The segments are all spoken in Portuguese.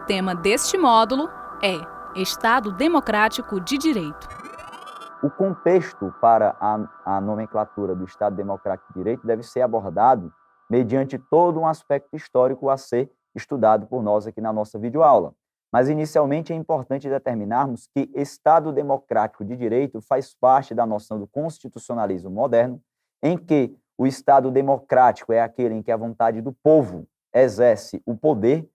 tema deste módulo é Estado Democrático de Direito. O contexto para a nomenclatura do Estado Democrático de Direito deve ser abordado mediante todo um aspecto histórico a ser estudado por nós aqui na nossa videoaula. Mas, inicialmente, é importante determinarmos que Estado Democrático de Direito faz parte da noção do constitucionalismo moderno, em que o Estado democrático é aquele em que a vontade do povo exerce o poder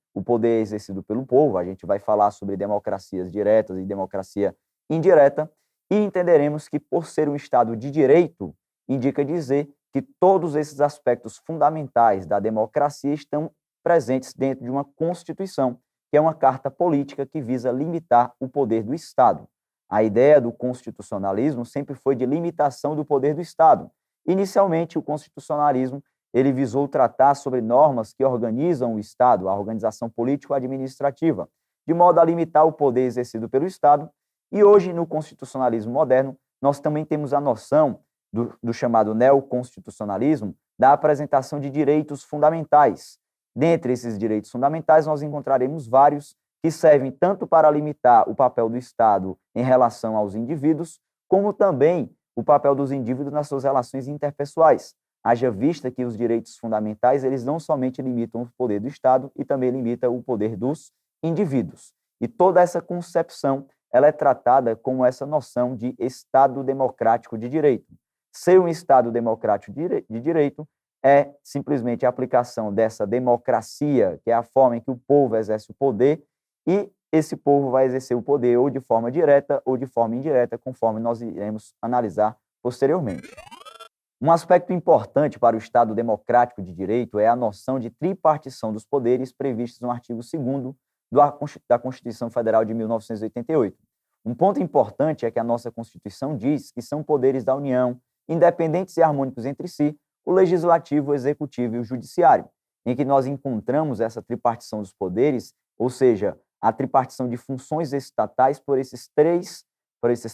é exercido pelo povo. A gente vai falar sobre democracias diretas e democracia indireta, e entenderemos que, por ser um Estado de direito, indica dizer que todos esses aspectos fundamentais da democracia estão presentes dentro de uma Constituição, que é uma carta política que visa limitar o poder do Estado. A ideia do constitucionalismo sempre foi de limitação do poder do Estado. Inicialmente, o constitucionalismo ele visou tratar sobre normas que organizam o Estado, a organização político-administrativa, de modo a limitar o poder exercido pelo Estado. E hoje, no constitucionalismo moderno, nós também temos a noção do chamado neoconstitucionalismo, da apresentação de direitos fundamentais. Dentre esses direitos fundamentais, nós encontraremos vários que servem tanto para limitar o papel do Estado em relação aos indivíduos, como também o papel dos indivíduos nas suas relações interpessoais. Haja vista que os direitos fundamentais, eles não somente limitam o poder do Estado, e também limitam o poder dos indivíduos. E toda essa concepção, ela é tratada como essa noção de Estado democrático de direito. Ser um Estado democrático de direito é simplesmente a aplicação dessa democracia, que é a forma em que o povo exerce o poder, e esse povo vai exercer o poder ou de forma direta ou de forma indireta, conforme nós iremos analisar posteriormente. Um aspecto importante para o Estado democrático de direito é a noção de tripartição dos poderes previstos no artigo 2º da Constituição Federal de 1988. Um ponto importante é que a nossa Constituição diz que são poderes da União, independentes e harmônicos entre si, o Legislativo, o Executivo e o Judiciário, em que nós encontramos essa tripartição dos poderes, ou seja, a tripartição de funções estatais por essas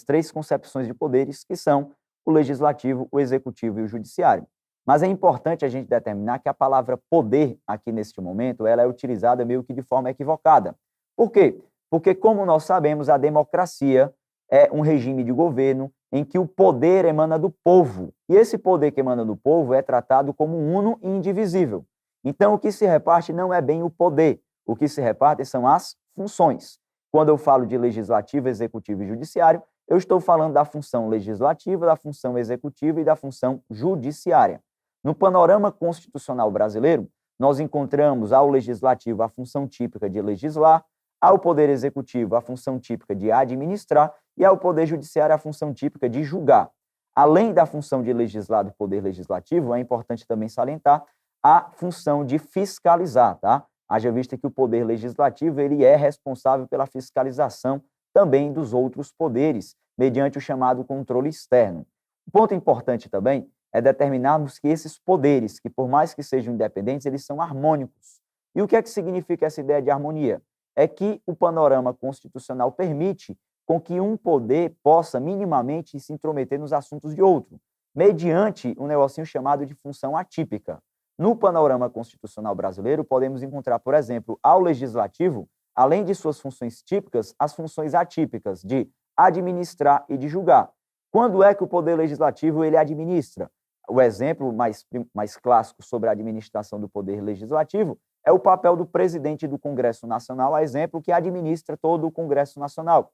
três concepções de poderes, que são o Legislativo, o Executivo e o Judiciário. Mas é importante a gente determinar que a palavra poder, aqui neste momento, ela é utilizada meio que de forma equivocada. Por quê? Porque, como nós sabemos, a democracia é um regime de governo em que o poder emana do povo. E esse poder que emana do povo é tratado como uno e indivisível. Então, o que se reparte não é bem o poder. O que se reparte são as funções. Quando eu falo de legislativo, executivo e judiciário, eu estou falando da função legislativa, da função executiva e da função judiciária. No panorama constitucional brasileiro, nós encontramos ao legislativo a função típica de legislar, ao poder executivo a função típica de administrar e ao poder judiciário a função típica de julgar. Além da função de legislar do poder legislativo, é importante também salientar a função de fiscalizar, tá? Haja vista que o poder legislativo ele é responsável pela fiscalização também dos outros poderes, mediante o chamado controle externo. Um ponto importante também é determinarmos que esses poderes, que por mais que sejam independentes, eles são harmônicos. E o que é que significa essa ideia de harmonia? É que o panorama constitucional permite com que um poder possa minimamente se intrometer nos assuntos de outro, mediante um negocinho chamado de função atípica. No panorama constitucional brasileiro, podemos encontrar, por exemplo, ao legislativo, além de suas funções típicas, as funções atípicas de administrar e de julgar. Quando é que o poder legislativo ele administra? O exemplo mais clássico sobre a administração do poder legislativo é o papel do presidente do Congresso Nacional, a exemplo que administra todo o Congresso Nacional.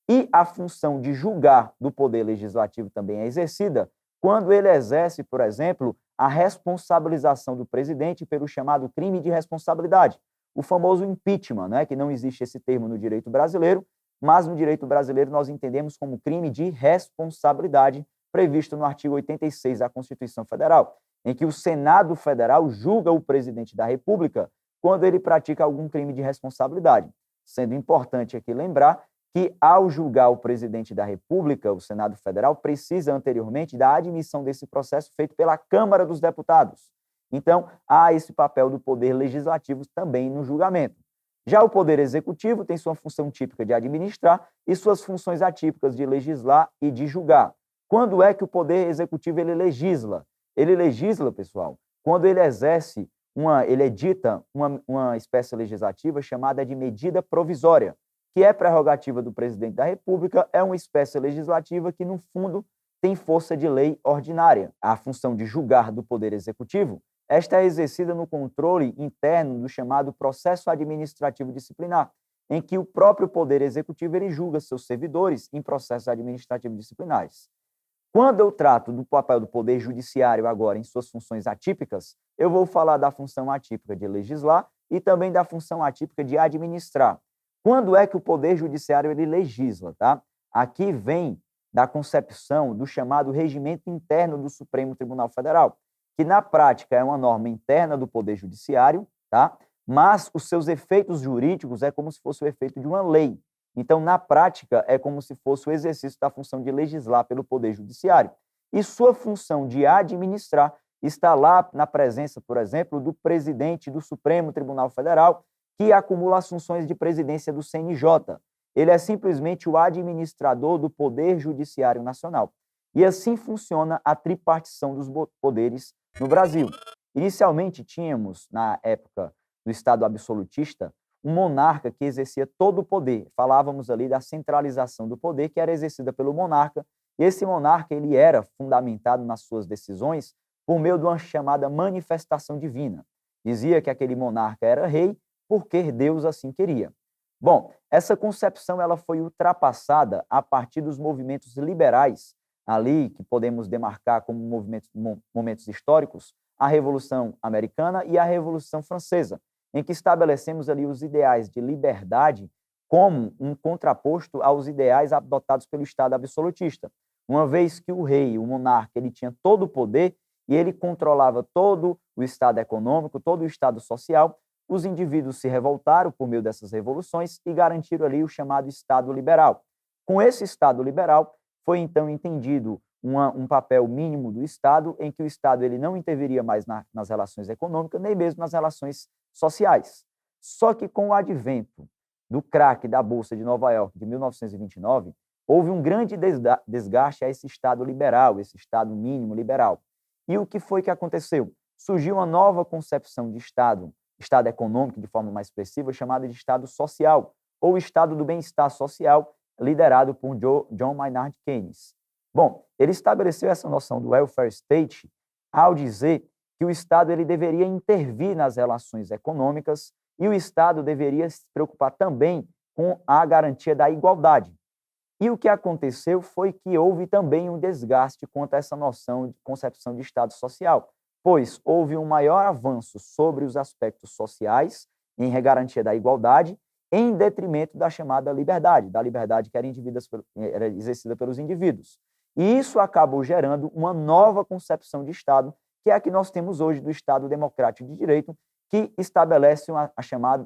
E a função de julgar do poder legislativo também é exercida quando ele exerce, por exemplo, a responsabilização do presidente pelo chamado crime de responsabilidade, o famoso impeachment, né, que não existe esse termo no direito brasileiro, mas no direito brasileiro nós entendemos como crime de responsabilidade, previsto no artigo 86 da Constituição Federal, em que o Senado Federal julga o presidente da República quando ele pratica algum crime de responsabilidade. Sendo importante aqui lembrar que, ao julgar o presidente da República, o Senado Federal precisa anteriormente da admissão desse processo feito pela Câmara dos Deputados. Então, há esse papel do poder legislativo também no julgamento. Já o poder executivo tem sua função típica de administrar e suas funções atípicas de legislar e de julgar. Quando é que o poder executivo ele legisla? Ele legisla, pessoal, quando ele exerce ele edita uma espécie legislativa chamada de medida provisória, que é prerrogativa do presidente da República, é uma espécie legislativa que, no fundo, tem força de lei ordinária. A função de julgar do Poder Executivo, esta é exercida no controle interno do chamado processo administrativo disciplinar, em que o próprio Poder Executivo ele julga seus servidores em processos administrativos disciplinares. Quando eu trato do papel do Poder Judiciário agora em suas funções atípicas, eu vou falar da função atípica de legislar e também da função atípica de administrar. Quando é que o Poder Judiciário ele legisla, tá? Aqui vem da concepção do chamado regimento interno do Supremo Tribunal Federal, que na prática é uma norma interna do Poder Judiciário, tá? Mas os seus efeitos jurídicos é como se fosse o efeito de uma lei. Então, na prática, é como se fosse o exercício da função de legislar pelo Poder Judiciário. E sua função de administrar está lá na presença, por exemplo, do presidente do Supremo Tribunal Federal, que acumula as funções de presidência do CNJ. Ele é simplesmente o administrador do Poder Judiciário Nacional. E assim funciona a tripartição dos poderes no Brasil. Inicialmente, tínhamos, na época do Estado absolutista, um monarca que exercia todo o poder. Falávamos ali da centralização do poder que era exercida pelo monarca, e esse monarca ele era fundamentado nas suas decisões por meio de uma chamada manifestação divina. Dizia que aquele monarca era rei porque Deus assim queria. Bom, essa concepção ela foi ultrapassada a partir dos movimentos liberais, ali que podemos demarcar como momentos históricos, a Revolução Americana e a Revolução Francesa, em que estabelecemos ali os ideais de liberdade como um contraposto aos ideais adotados pelo Estado absolutista. Uma vez que o rei, o monarca, ele tinha todo o poder e ele controlava todo o Estado econômico, todo o Estado social, os indivíduos se revoltaram por meio dessas revoluções e garantiram ali o chamado Estado liberal. Com esse Estado liberal, foi então entendido um papel mínimo do Estado, em que o Estado ele não interviria mais nas relações econômicas, nem mesmo nas relações sociais. Só que com o advento do craque da Bolsa de Nova York de 1929, houve um grande desgaste a esse Estado liberal, esse Estado mínimo liberal. E o que foi que aconteceu? Surgiu uma nova concepção de Estado econômico, de forma mais expressiva, chamada de Estado social, ou Estado do bem-estar social, liderado por John Maynard Keynes. Bom, ele estabeleceu essa noção do welfare state ao dizer que o Estado ele deveria intervir nas relações econômicas e o Estado deveria se preocupar também com a garantia da igualdade. E o que aconteceu foi que houve também um desgaste quanto a essa noção de concepção de Estado social, pois houve um maior avanço sobre os aspectos sociais em garantia da igualdade, em detrimento da chamada liberdade, da liberdade que era exercida pelos indivíduos. E isso acabou gerando uma nova concepção de Estado, que é a que nós temos hoje do Estado democrático de direito, que estabelece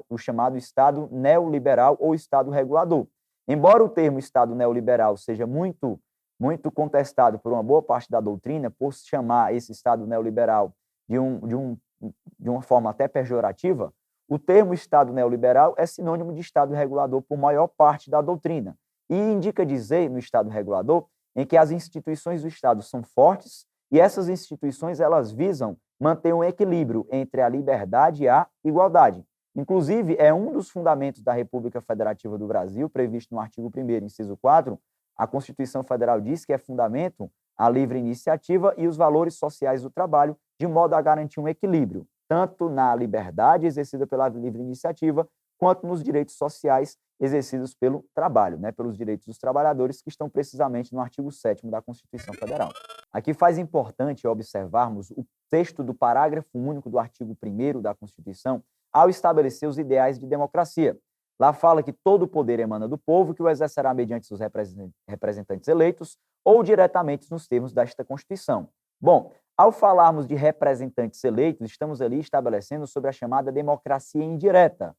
o chamado Estado neoliberal ou Estado regulador. Embora o termo Estado neoliberal seja muito contestado por uma boa parte da doutrina, por chamar esse Estado neoliberal de uma forma até pejorativa, o termo Estado neoliberal é sinônimo de Estado regulador por maior parte da doutrina e indica dizer, no Estado regulador, em que as instituições do Estado são fortes e essas instituições elas visam manter um equilíbrio entre a liberdade e a igualdade. Inclusive, é um dos fundamentos da República Federativa do Brasil, previsto no artigo 1º, inciso 4, a Constituição Federal diz que é fundamento a livre iniciativa e os valores sociais do trabalho, de modo a garantir um equilíbrio, tanto na liberdade exercida pela livre iniciativa, quanto nos direitos sociais exercidos pelo trabalho, pelos direitos dos trabalhadores, que estão precisamente no artigo 7º da Constituição Federal. Aqui faz importante observarmos o texto do parágrafo único do artigo 1º da Constituição, ao estabelecer os ideais de democracia. Lá fala que todo o poder emana do povo, que o exercerá mediante seus representantes eleitos ou diretamente nos termos desta Constituição. Bom, ao falarmos de representantes eleitos, estamos ali estabelecendo sobre a chamada democracia indireta.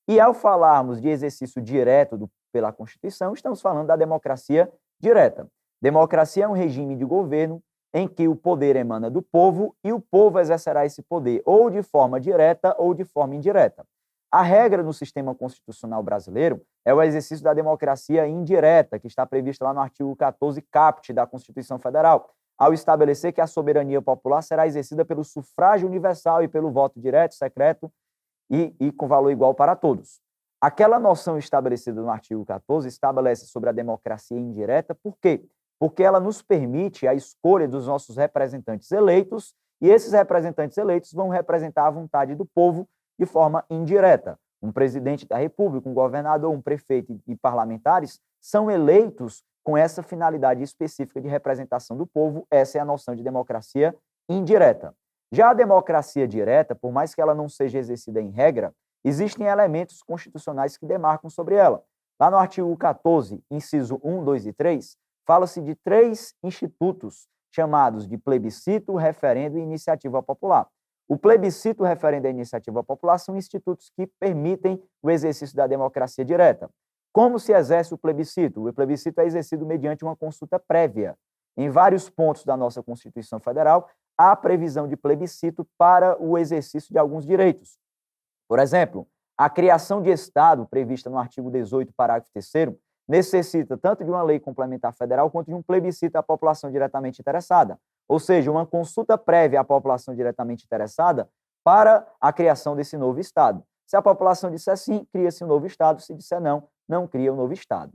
E ao falarmos de exercício direto pela Constituição, estamos falando da democracia direta. Democracia é um regime de governo em que o poder emana do povo e o povo exercerá esse poder ou de forma direta ou de forma indireta. A regra no sistema constitucional brasileiro é o exercício da democracia indireta, que está prevista lá no artigo 14 caput da Constituição Federal, ao estabelecer que a soberania popular será exercida pelo sufrágio universal e pelo voto direto, secreto e com valor igual para todos. Aquela noção estabelecida no artigo 14 estabelece sobre a democracia indireta, por quê? Porque ela nos permite a escolha dos nossos representantes eleitos, e esses representantes eleitos vão representar a vontade do povo de forma indireta. Um presidente da República, um governador, um prefeito e parlamentares são eleitos com essa finalidade específica de representação do povo. Essa é a noção de democracia indireta. Já a democracia direta, por mais que ela não seja exercida em regra, existem elementos constitucionais que demarcam sobre ela. Lá no artigo 14, inciso 1, 2 e 3, fala-se de 3 institutos chamados de plebiscito, referendo e iniciativa popular. O plebiscito, o referendo e a iniciativa popular são institutos que permitem o exercício da democracia direta. Como se exerce o plebiscito? O plebiscito é exercido mediante uma consulta prévia. Em vários pontos da nossa Constituição Federal, há previsão de plebiscito para o exercício de alguns direitos. Por exemplo, a criação de Estado, prevista no artigo 18, parágrafo 3º, necessita tanto de uma lei complementar federal quanto de um plebiscito à população diretamente interessada, ou seja, uma consulta prévia à população diretamente interessada para a criação desse novo Estado. Se a população disser sim, cria-se um novo Estado, se disser não, não cria um novo Estado.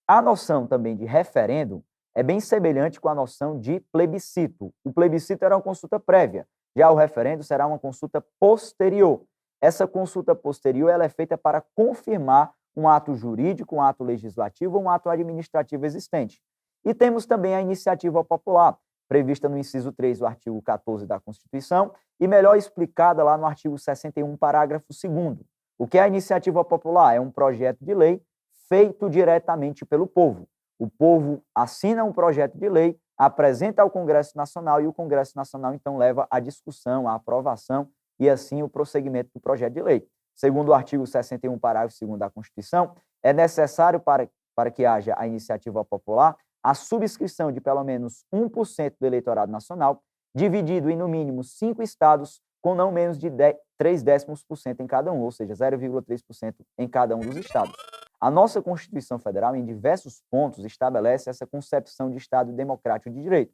A noção também de referendo é bem semelhante com a noção de plebiscito. O plebiscito era uma consulta prévia, já o referendo será uma consulta posterior. Essa consulta posterior ela é feita para confirmar um ato jurídico, um ato legislativo ou um ato administrativo existente. E temos também a iniciativa popular, prevista no inciso 3 do artigo 14 da Constituição e melhor explicada lá no artigo 61, parágrafo 2º. O que é a iniciativa popular? É um projeto de lei feito diretamente pelo povo. O povo assina um projeto de lei, apresenta ao Congresso Nacional e o Congresso Nacional, então, leva à discussão, à aprovação e, assim, o prosseguimento do projeto de lei. Segundo o artigo 61, parágrafo 2º da Constituição, é necessário para que haja a iniciativa popular a subscrição de pelo menos 1% do eleitorado nacional, dividido em, no mínimo, 5 estados, com não menos de 0,3% em cada um, ou seja, 0,3% em cada um dos estados. A nossa Constituição Federal, em diversos pontos, estabelece essa concepção de Estado democrático de direito.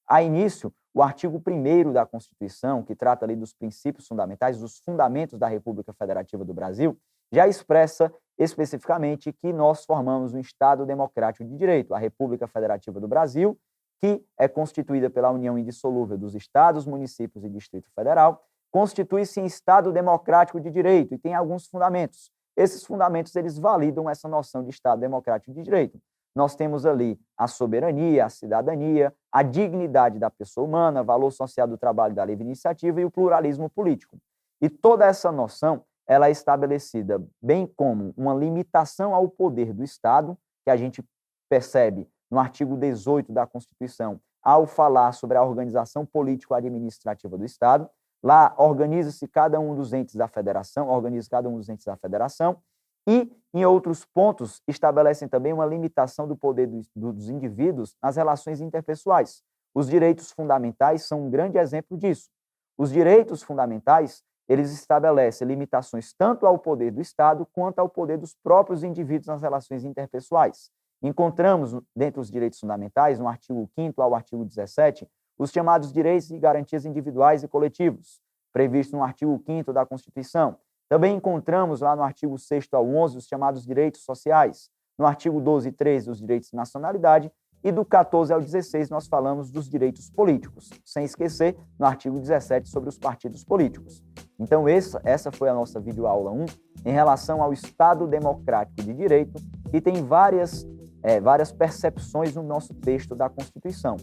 A início, o artigo 1º da Constituição, que trata ali dos princípios fundamentais, dos fundamentos da República Federativa do Brasil, já expressa especificamente que nós formamos um Estado democrático de direito, a República Federativa do Brasil, que é constituída pela união indissolúvel dos estados, municípios e Distrito Federal, constitui-se em Estado democrático de direito e tem alguns fundamentos. Esses fundamentos, eles validam essa noção de Estado democrático de direito. Nós temos ali a soberania, a cidadania, a dignidade da pessoa humana, valor social do trabalho da livre iniciativa e o pluralismo político. E toda essa noção, ela é estabelecida bem como uma limitação ao poder do Estado, que a gente percebe no artigo 18 da Constituição, ao falar sobre a organização político-administrativa do Estado. Lá organiza-se cada um dos entes da federação, e, em outros pontos, estabelecem também uma limitação do poder dos indivíduos nas relações interpessoais. Os direitos fundamentais são um grande exemplo disso. Os direitos fundamentais, eles estabelecem limitações tanto ao poder do Estado quanto ao poder dos próprios indivíduos nas relações interpessoais. Encontramos, dentre os direitos fundamentais, no artigo 5º ao artigo 17, os chamados direitos e garantias individuais e coletivos, previstos no artigo 5º da Constituição. Também encontramos lá no artigo 6º ao 11 os chamados direitos sociais. No artigo 12 e 13, os direitos de nacionalidade. E do 14 ao 16, nós falamos dos direitos políticos. Sem esquecer, no artigo 17, sobre os partidos políticos. Então, essa foi a nossa videoaula 1 em relação ao Estado Democrático de Direito, que tem várias percepções no nosso texto da Constituição.